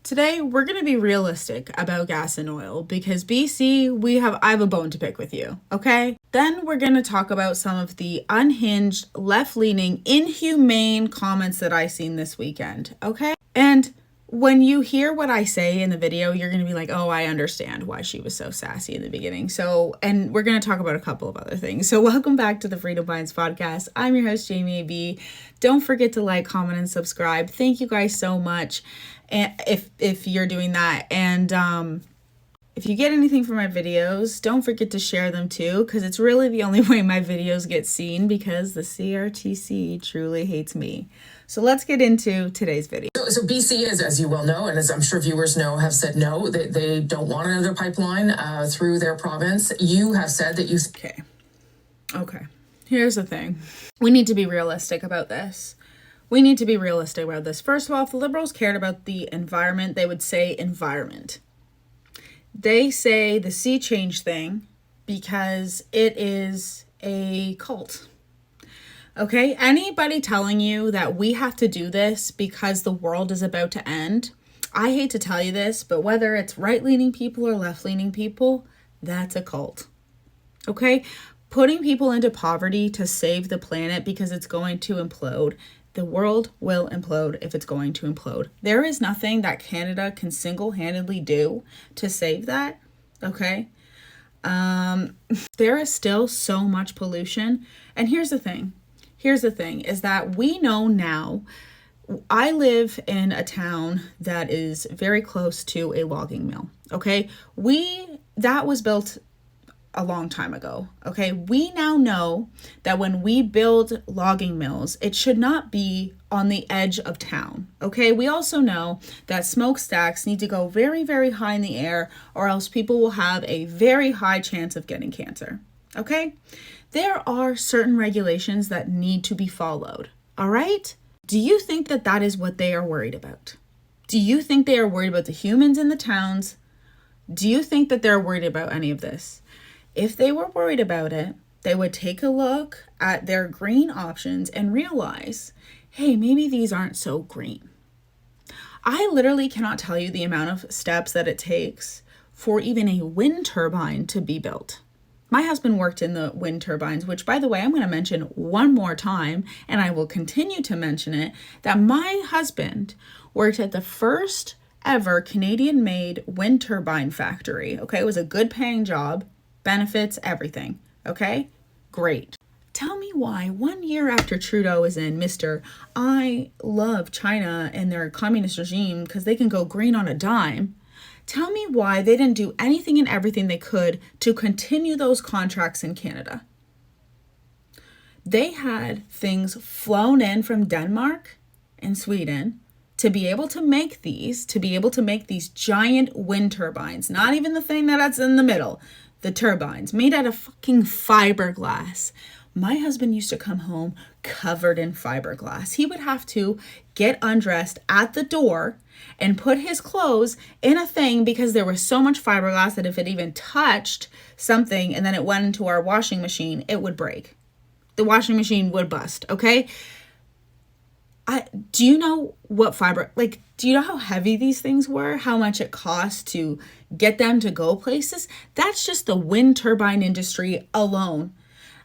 Today, we're going to be realistic about gas and oil because BC, I have a bone to pick with you, okay? Then we're going to talk about some of the unhinged, left-leaning, inhumane comments that I seen this weekend, okay? And when you hear what I say in the video, you're going to be like, oh, I understand why she was so sassy in the beginning. And we're going to talk about a couple of other things. So welcome back to the Freedom Binds podcast. I'm your host, Jamie AB. Don't forget to like, comment, and subscribe. Thank you guys so much. And if you're doing that, and if you get anything from my videos, don't forget to share them too, because it's really the only way my videos get seen, because the CRTC truly hates me. So let's get into today's video. So BC is, as you well know, and as I'm sure viewers know, have said no, they don't want another pipeline through their province. You have said that you... Okay. Here's the thing. We need to be realistic about this. First of all, if the Liberals cared about the environment, they would say environment. They say the sea change thing because it is a cult. Okay? Anybody telling you that we have to do this because the world is about to end, I hate to tell you this, but whether it's right-leaning people or left-leaning people, that's a cult. Okay? Putting people into poverty to save the planet because it's going to implode. The world will implode if it's going to implode. There is nothing that Canada can single-handedly do to save that, okay? There is still so much pollution. And here's the thing, is that we know now, I live in a town that is very close to a logging mill, okay? That was built a long time ago, okay? We now know that when we build logging mills, it should not be on the edge of town, okay? We also know that smokestacks need to go very, very high in the air, or else people will have a very high chance of getting cancer, okay? There are certain regulations that need to be followed, all right? Do you think that that is what they are worried about? Do you think they are worried about the humans in the towns? Do you think that they're worried about any of this? If they were worried about it, they would take a look at their green options and realize, hey, maybe these aren't so green. I literally cannot tell you the amount of steps that it takes for even a wind turbine to be built. My husband worked in the wind turbines, which, by the way, I'm going to mention one more time, and I will continue to mention it, that my husband worked at the first ever Canadian-made wind turbine factory. Okay, it was a good paying job. Benefits, everything. Okay? Great. Tell me why 1 year after Trudeau is in Mr. I love China and their communist regime because they can go green on a dime. Tell me why they didn't do anything and everything they could to continue those contracts in Canada. They had things flown in from Denmark and Sweden to be able to make these giant wind turbines, not even the thing that's in the middle. The turbines made out of fucking fiberglass. My husband used to come home covered in fiberglass. He would have to get undressed at the door and put his clothes in a thing because there was so much fiberglass that if it even touched something and then it went into our washing machine, it would break. The washing machine would bust, okay? Do you know what do you know how heavy these things were? How much it cost to get them to go places? That's just the wind turbine industry alone.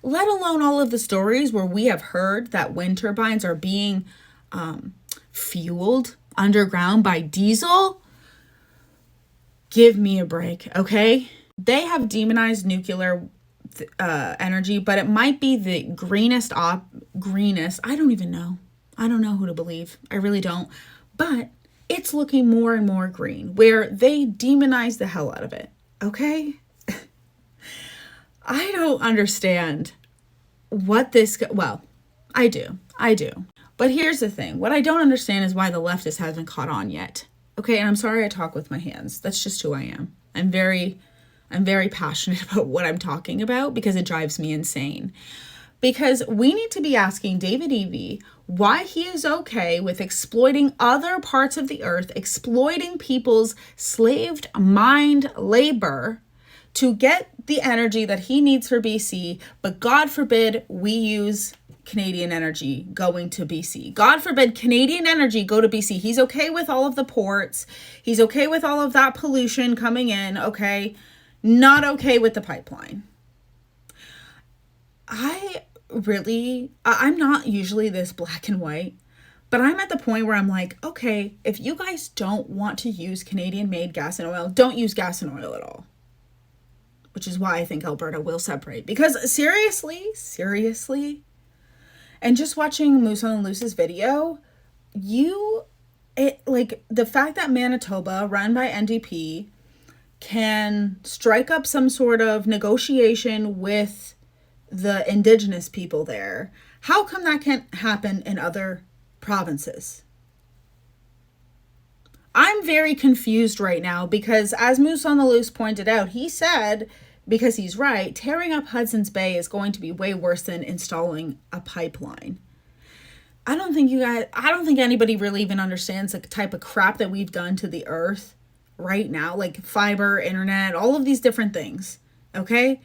Let alone all of the stories where we have heard that wind turbines are being fueled underground by diesel. Give me a break, okay? They have demonized nuclear energy, but it might be the greenest. I don't even know. I don't know who to believe. I really don't. But it's looking more and more green, where they demonize the hell out of it. Okay? I don't understand what I do. But here's the thing. What I don't understand is why the leftists haven't caught on yet. Okay? And I'm sorry I talk with my hands. That's just who I am. I'm very passionate about what I'm talking about because it drives me insane. Because we need to be asking David Eby why he is okay with exploiting other parts of the earth, exploiting people's slaved mind labor to get the energy that he needs for BC, but God forbid we use Canadian energy going to BC. God forbid Canadian energy go to BC. He's okay with all of the ports. He's okay with all of that pollution coming in, okay? Not okay with the pipeline. I'm not usually this black and white, but I'm at the point where I'm like, okay, if you guys don't want to use Canadian-made gas and oil, don't use gas and oil at all. Which is why I think Alberta will separate. Because seriously, and just watching Moose on the Loose's video, the fact that Manitoba, run by NDP, can strike up some sort of negotiation with the Indigenous people there, how come that can't happen in other provinces? I'm very confused right now because, as Moose on the Loose pointed out, he said, because he's right, tearing up Hudson's Bay is going to be way worse than installing a pipeline. I don't think anybody really even understands the type of crap that we've done to the earth right now, like fiber, internet, all of these different things, okay?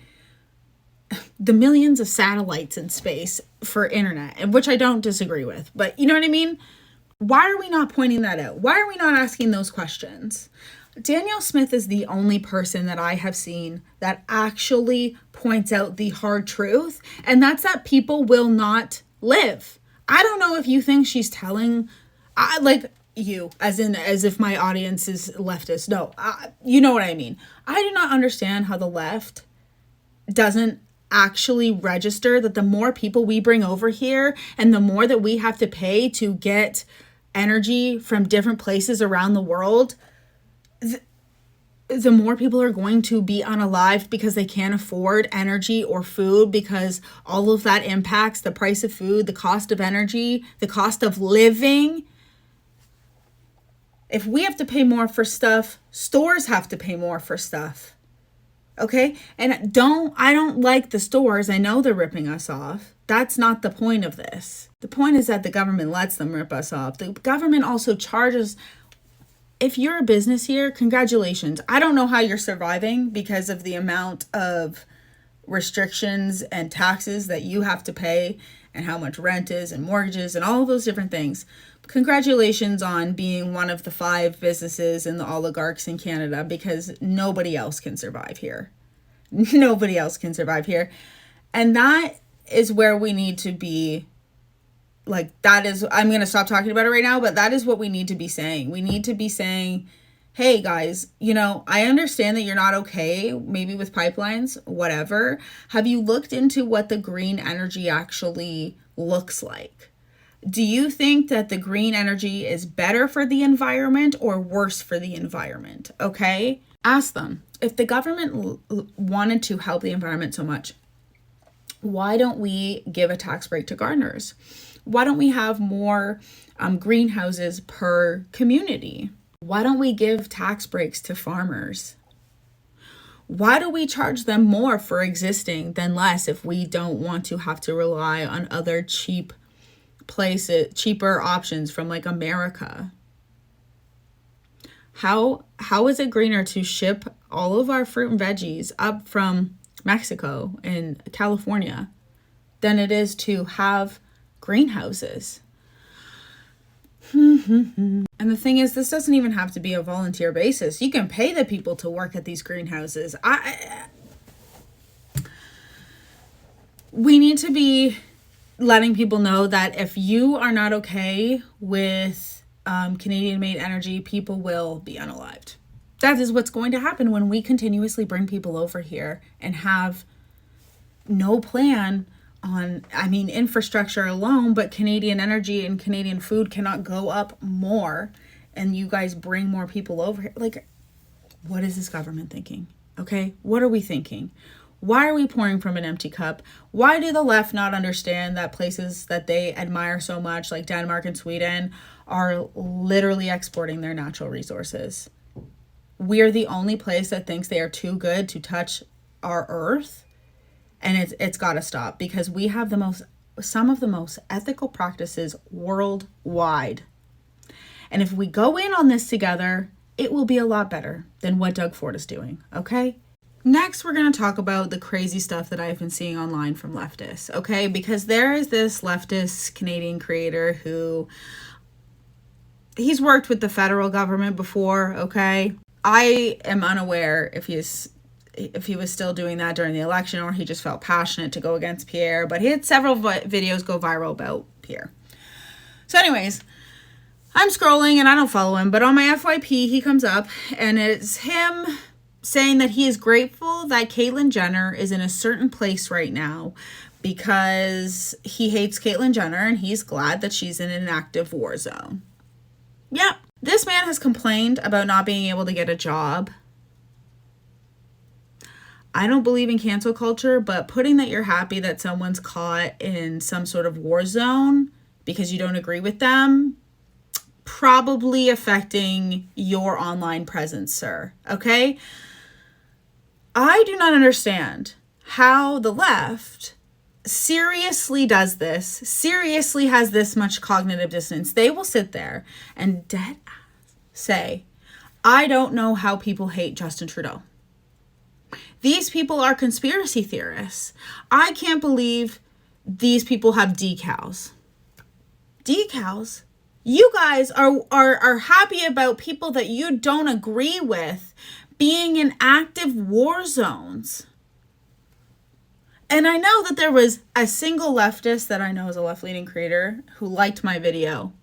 The millions of satellites in space for internet, and which I don't disagree with, but you know what I mean? Why are we not pointing that out? Why are we not asking those questions? Danielle Smith is the only person that I have seen that actually points out the hard truth, and that's that people will not live. I don't know if you think she's telling, as if my audience is leftist. No, you know what I mean. I do not understand how the left doesn't actually register that the more people we bring over here and the more that we have to pay to get energy from different places around the world, the more people are going to be unalived because they can't afford energy or food, because all of that impacts the price of food, the cost of energy, the cost of living. If we have to pay more for stuff, stores have to pay more for stuff. Okay? And I don't like the stores. I know they're ripping us off. That's not the point of this. The point is that the government lets them rip us off. The government also charges. If you're a business here, congratulations. I don't know how you're surviving because of the amount of restrictions and taxes that you have to pay and how much rent is and mortgages and all of those different things. Congratulations on being one of the 5 businesses and the oligarchs in Canada, because nobody else can survive here. Nobody else can survive here. And that is where we need to be. I'm going to stop talking about it right now, but that is what we need to be saying. We need to be saying, hey guys, I understand that you're not okay, maybe with pipelines, whatever. Have you looked into what the green energy actually looks like? Do you think that the green energy is better for the environment or worse for the environment? Okay? Ask them. If the government wanted to help the environment so much, why don't we give a tax break to gardeners? Why don't we have more greenhouses per community? Why don't we give tax breaks to farmers? Why do we charge them more for existing than less if we don't want to have to rely on other cheaper options from like America? How is it greener to ship all of our fruit and veggies up from Mexico and California than it is to have greenhouses? And the thing is, this doesn't even have to be a volunteer basis. You can pay the people to work at these greenhouses. We need to be letting people know that if you are not okay with Canadian-made energy, people will be unalived. That is what's going to happen when we continuously bring people over here and have no plan on, infrastructure alone, but Canadian energy and Canadian food cannot go up more, and you guys bring more people over here. Like, what is this government thinking? Okay, what are we thinking? Why are we pouring from an empty cup? Why do the left not understand that places that they admire so much, like Denmark and Sweden, are literally exporting their natural resources? We're the only place that thinks they are too good to touch our earth. And it's got to stop, because we have some of the most ethical practices worldwide. And if we go in on this together, it will be a lot better than what Doug Ford is doing, okay? Next, we're going to talk about the crazy stuff that I've been seeing online from leftists, okay? Because there is this leftist Canadian creator who, he's worked with the federal government before, okay? I am unaware if he was still doing that during the election or he just felt passionate to go against Pierre, but he had several videos go viral about Pierre. So anyways, I'm scrolling and I don't follow him, but on my FYP, he comes up and it's him saying that he is grateful that Caitlyn Jenner is in a certain place right now because he hates Caitlyn Jenner and he's glad that she's in an active war zone. Yep. This man has complained about not being able to get a job. I don't believe in cancel culture, but putting that you're happy that someone's caught in some sort of war zone because you don't agree with them, probably affecting your online presence, sir. Okay? I do not understand how the left seriously does this, seriously has this much cognitive dissonance. They will sit there and dead ass say, I don't know how people hate Justin Trudeau. These people are conspiracy theorists. I can't believe these people have decals. Decals? You guys are happy about people that you don't agree with being in active war zones. And I know that there was a single leftist that I know is a left-leaning creator who liked my video.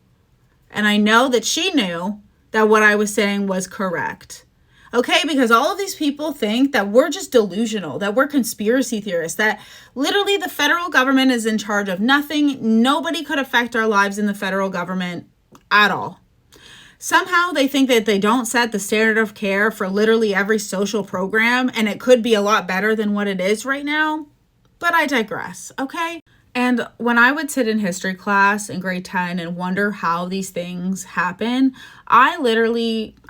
And I know that she knew that what I was saying was correct. Okay, because all of these people think that we're just delusional, that we're conspiracy theorists, that literally the federal government is in charge of nothing. Nobody could affect our lives in the federal government at all. Somehow they think that they don't set the standard of care for literally every social program, and it could be a lot better than what it is right now. But I digress, okay? And when I would sit in history class in grade 10 and wonder how these things happen, I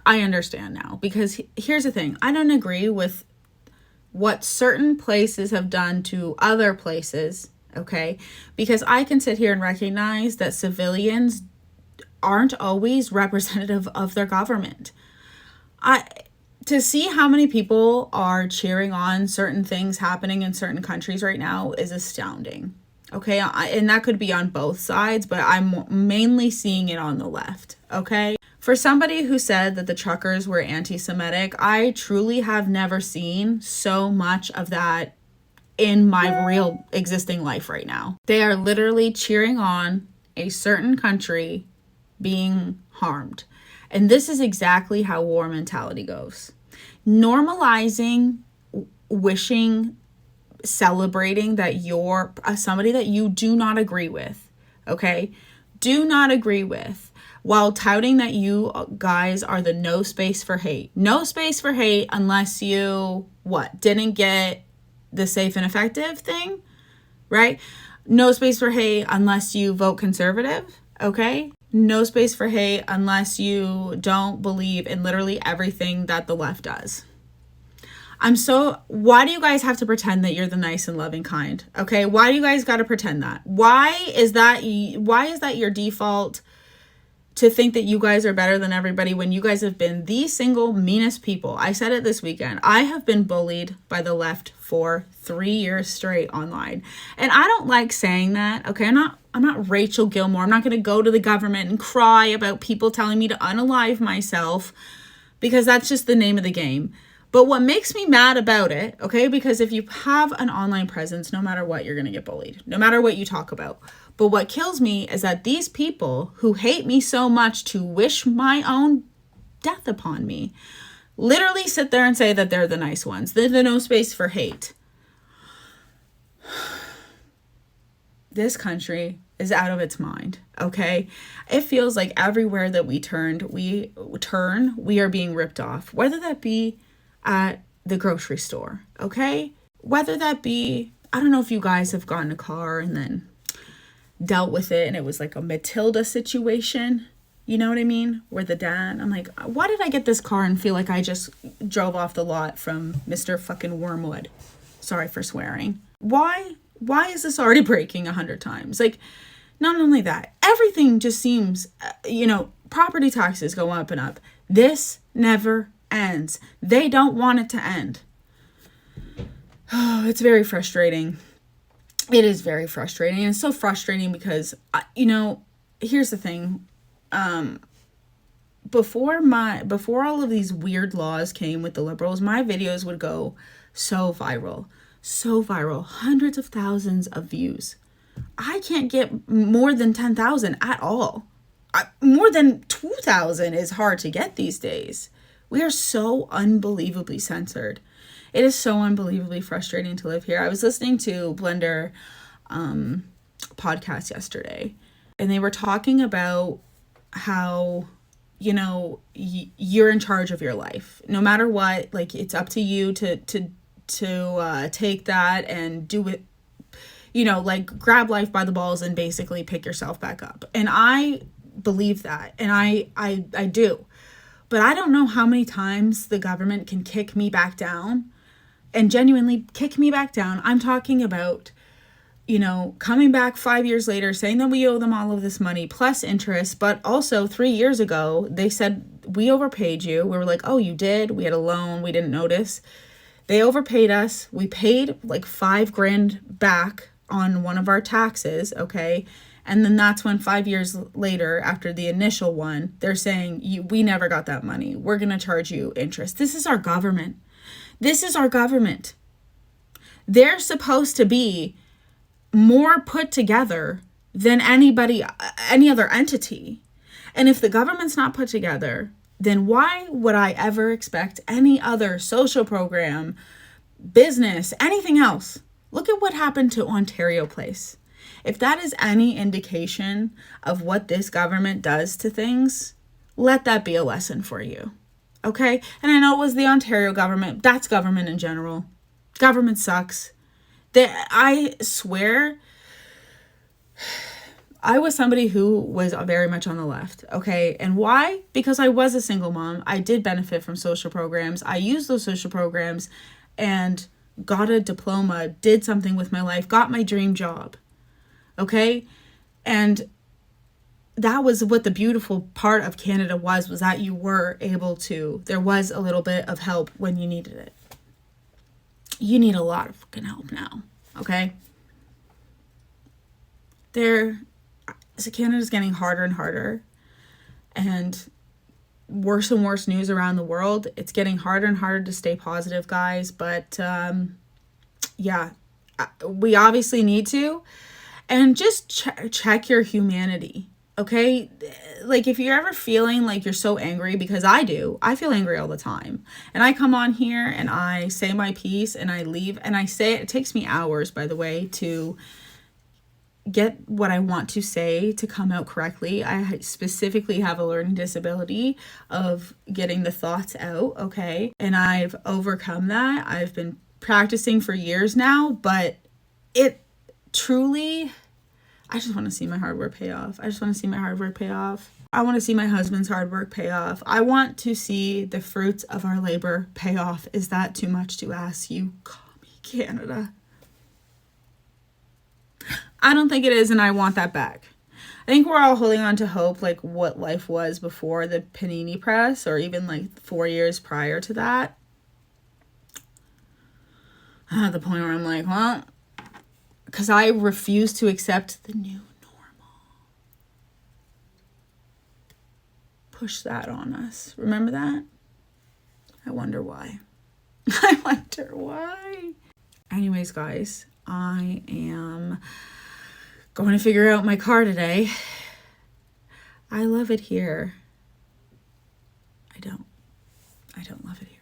understand now. Because here's the thing. I don't agree with what certain places have done to other places, okay? Because I can sit here and recognize that civilians aren't always representative of their government. To see how many people are cheering on certain things happening in certain countries right now is astounding. Okay, and that could be on both sides, but I'm mainly seeing it on the left, okay? For somebody who said that the truckers were anti-Semitic, I truly have never seen so much of that in my real existing life right now. They are literally cheering on a certain country being harmed. And this is exactly how war mentality goes. Normalizing, wishing, celebrating that you're somebody that you do not agree with, okay? Do not agree with, while touting that you guys are the no space for hate. No space for hate unless you, didn't get the safe and effective thing, right? No space for hate unless you vote conservative, okay? No space for hate unless you don't believe in literally everything that the left does. Why do you guys have to pretend that you're the nice and loving kind? Okay, why do you guys got to pretend that? Why is that your default to think that you guys are better than everybody when you guys have been the single meanest people? I said it this weekend. I have been bullied by the left for 3 years straight online. And I don't like saying that, okay? I'm not Rachel Gilmore. I'm not going to go to the government and cry about people telling me to unalive myself because that's just the name of the game. But what makes me mad about it, okay, because if you have an online presence, no matter what, you're going to get bullied, no matter what you talk about. But what kills me is that these people who hate me so much to wish my own death upon me literally sit there and say that they're the nice ones. They're the no space for hate. This country is out of its mind, okay? It feels like everywhere that we are being ripped off, whether that be at the grocery store, okay? Whether that be, I don't know if you guys have gotten a car and then dealt with it and it was like a Matilda situation, you know what I mean? Where the dad, I'm like, why did I get this car and feel like I just drove off the lot from Mr. fucking Wormwood? Sorry for swearing. Why is this already breaking 100 times? Like, not only that, everything just seems, property taxes go up and up. This never ends. They don't want it to end. Oh, it's very frustrating. It is very frustrating. And it's so frustrating because, here's the thing. Before all of these weird laws came with the liberals, my videos would go so viral. So viral. Hundreds of thousands of views. I can't get more than 10,000 at all. More than 2,000 is hard to get these days. We are so unbelievably censored. It is so unbelievably frustrating to live here. I was listening to Blender podcast yesterday, and they were talking about how, you're in charge of your life. No matter what, like, it's up to you to take that and do it, like, grab life by the balls and basically pick yourself back up. And I believe that, and I do. But I don't know how many times the government can kick me back down, and genuinely kick me back down. I'm talking about, coming back 5 years later, saying that we owe them all of this money plus interest. But also 3 years ago, they said, we overpaid you. We were like, oh, you did? We had a loan. We didn't notice. They overpaid us. We paid like $5,000 back on one of our taxes. Okay. And then that's when 5 years later, after the initial one, they're saying, we never got that money. We're going to charge you interest. This is our government. This is our government. They're supposed to be more put together than any other entity. And if the government's not put together, then why would I ever expect any other social program, business, anything else? Look at what happened to Ontario Place. If that is any indication of what this government does to things, let that be a lesson for you. Okay? And I know it was the Ontario government. That's government in general. Government sucks. I swear, I was somebody who was very much on the left. Okay? And why? Because I was a single mom. I did benefit from social programs. I used those social programs and got a diploma, did something with my life, got my dream job. Okay? And that was what the beautiful part of Canada was that you were able to, there was a little bit of help when you needed it. You need a lot of fucking help now. Okay? So Canada's getting harder and harder, and worse news around the world. It's getting harder and harder to stay positive, guys. But yeah, we obviously need to. And just check your humanity, okay? Like, if you're ever feeling like you're so angry, because I feel angry all the time. And I come on here and I say my piece and I leave. And I say, it takes me hours, by the way, to get what I want to say to come out correctly. I specifically have a learning disability of getting the thoughts out, okay? And I've overcome that. I've been practicing for years now, but it truly, I just want to see my hard work pay off. I want to see my husband's hard work pay off. I want to see the fruits of our labor pay off. Is that too much to ask you? Call me Canada. I don't think it is, and I want that back. I think we're all holding on to hope, like what life was before the Panini Press, or even like 4 years prior to that. I'm at the point where I'm like, well, because I refuse to accept the new normal. Push that on us. Remember that? I wonder why. I wonder why. Anyways, guys, I am going to figure out my car today. I love it here. I don't love it here.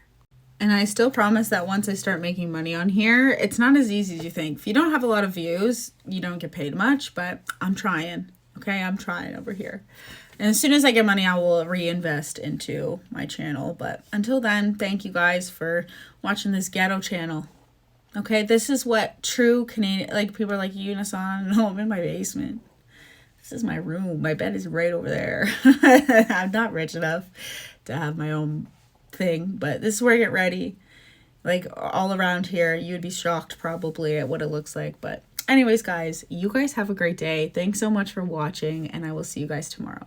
And I still promise that once I start making money on here, it's not as easy as you think. If you don't have a lot of views, you don't get paid much, but I'm trying. Okay, I'm trying over here. And as soon as I get money, I will reinvest into my channel. But until then, thank you guys for watching this ghetto channel. Okay, this is what true Canadian, like, people are like, Unison, no, I'm in my basement. This is my room. My bed is right over there. I'm not rich enough to have my own thing, but this is where I get ready. Like, all around here, you would be shocked probably at what it looks like. But anyways, guys, you guys have a great day. Thanks so much for watching, and I will see you guys tomorrow.